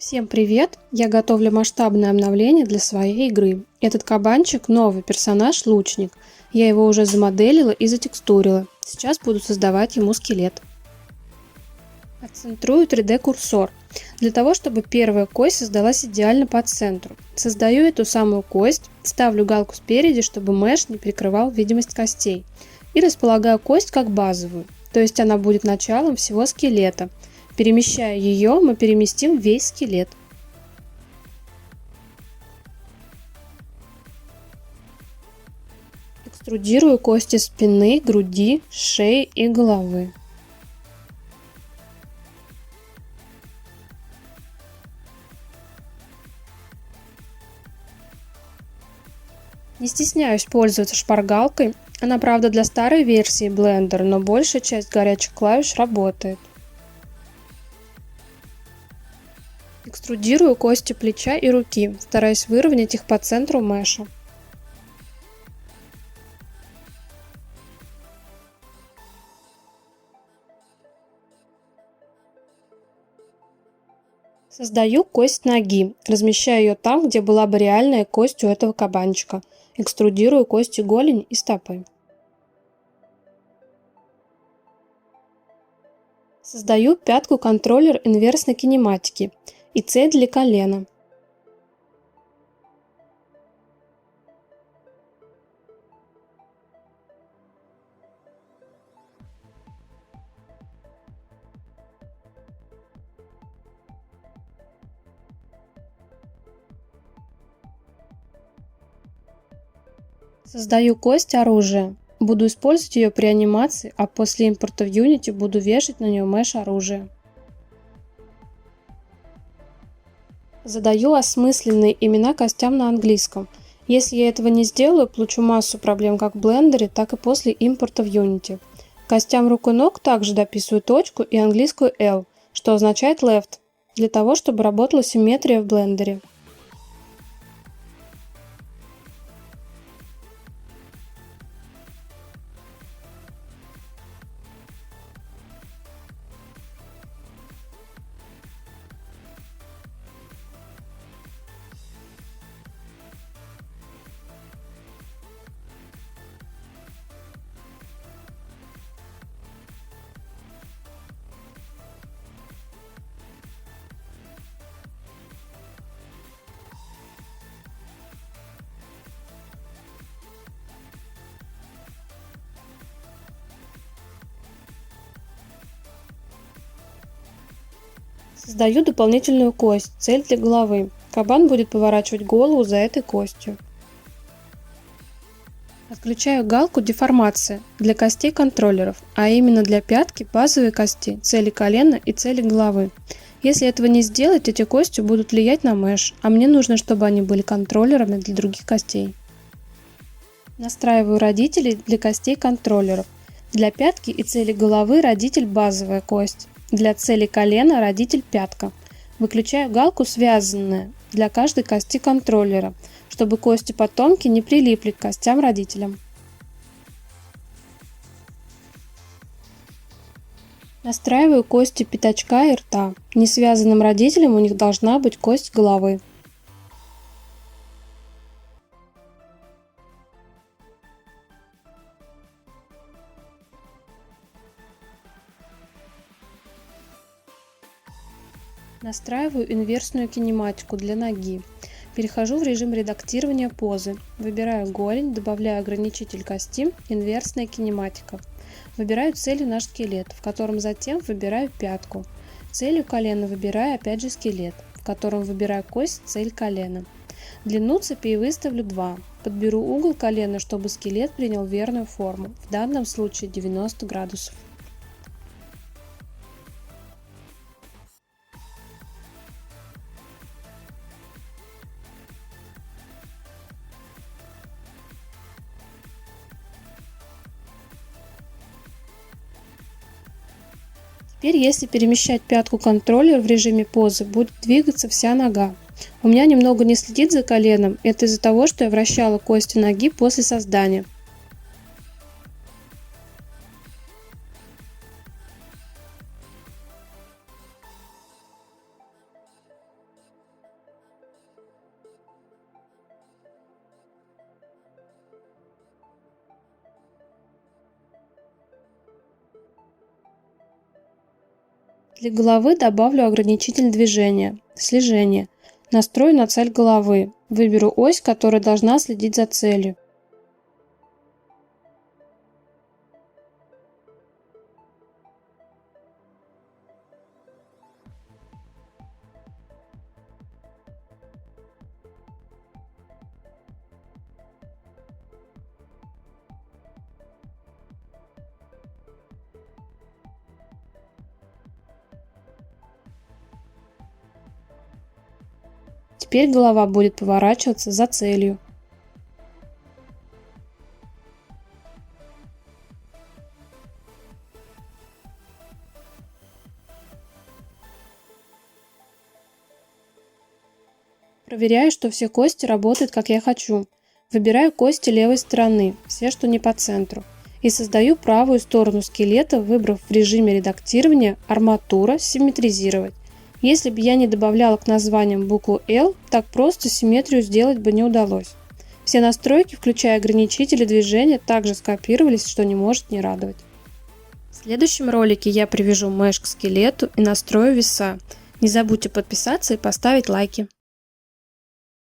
Всем привет! Я готовлю масштабное обновление для своей игры. Этот кабанчик новый персонаж лучник. Я его уже замоделила и затекстурила. Сейчас буду создавать ему скелет. Отцентрую 3D курсор. Для того, чтобы первая кость создалась идеально по центру. Создаю эту самую кость, ставлю галку спереди, чтобы меш не прикрывал видимость костей. И располагаю кость как базовую, то есть она будет началом всего скелета. Перемещая ее, мы переместим весь скелет. Экструдирую кости спины, груди, шеи и головы. Не стесняюсь пользоваться шпаргалкой. Она, правда, для старой версии Blender, но большая часть горячих клавиш работает. Экструдирую кости плеча и руки, стараясь выровнять их по центру меша. Создаю кость ноги, размещая ее там, где была бы реальная кость у этого кабанчика. Экструдирую кости голени и стопы. Создаю пятку-контроллер инверсной кинематики и цель для колена. Создаю кость оружия. Буду использовать ее при анимации, а после импорта в Unity буду вешать на нее меш оружия. Задаю осмысленные имена костям на английском. Если я этого не сделаю, получу массу проблем как в Blender, так и после импорта в Unity. Костям рук и ног также дописываю точку и английскую L, что означает left, для того, чтобы работала симметрия в Blender. Создаю дополнительную кость, цель для головы. Кабан будет поворачивать голову за этой костью. Отключаю галку деформация для костей контроллеров, а именно для пятки, базовой кости, цели колена и цели головы. Если этого не сделать, эти кости будут влиять на меш, а мне нужно, чтобы они были контроллерами для других костей. Настраиваю родителей для костей контроллеров. Для пятки и цели головы родитель базовая кость. Для цели колена родитель пятка. Выключаю галку связанная для каждой кости контроллера, чтобы кости потомки не прилипли к костям родителям. Настраиваю кости пятачка и рта. Не связанным родителям у них должна быть кость головы. Настраиваю инверсную кинематику для ноги. Перехожу в режим редактирования позы. Выбираю голень, добавляю ограничитель кости, инверсная кинематика. Выбираю целью наш скелет, в котором затем выбираю пятку. Целью колена выбираю опять же скелет, в котором выбираю кость, цель колена. Длину цепей выставлю 2. Подберу угол колена, чтобы скелет принял верную форму, в данном случае 90 градусов. Теперь, если перемещать пятку контроллер в режиме позы, будет двигаться вся нога. У меня немного не следит за коленом, это из-за того, что я вращала кости ноги после создания. Для головы добавлю ограничитель движения, слежение. Настрою на цель головы. Выберу ось, которая должна следить за целью. Теперь голова будет поворачиваться за целью. Проверяю, что все кости работают как я хочу. Выбираю кости левой стороны, все, что не по центру. И создаю правую сторону скелета, выбрав в режиме редактирования «Арматура. Симметризировать». Если бы я не добавляла к названиям букву L, так просто симметрию сделать бы не удалось. Все настройки, включая ограничители движения, также скопировались, что не может не радовать. В следующем ролике я привяжу меш к скелету и настрою веса. Не забудьте подписаться и поставить лайки.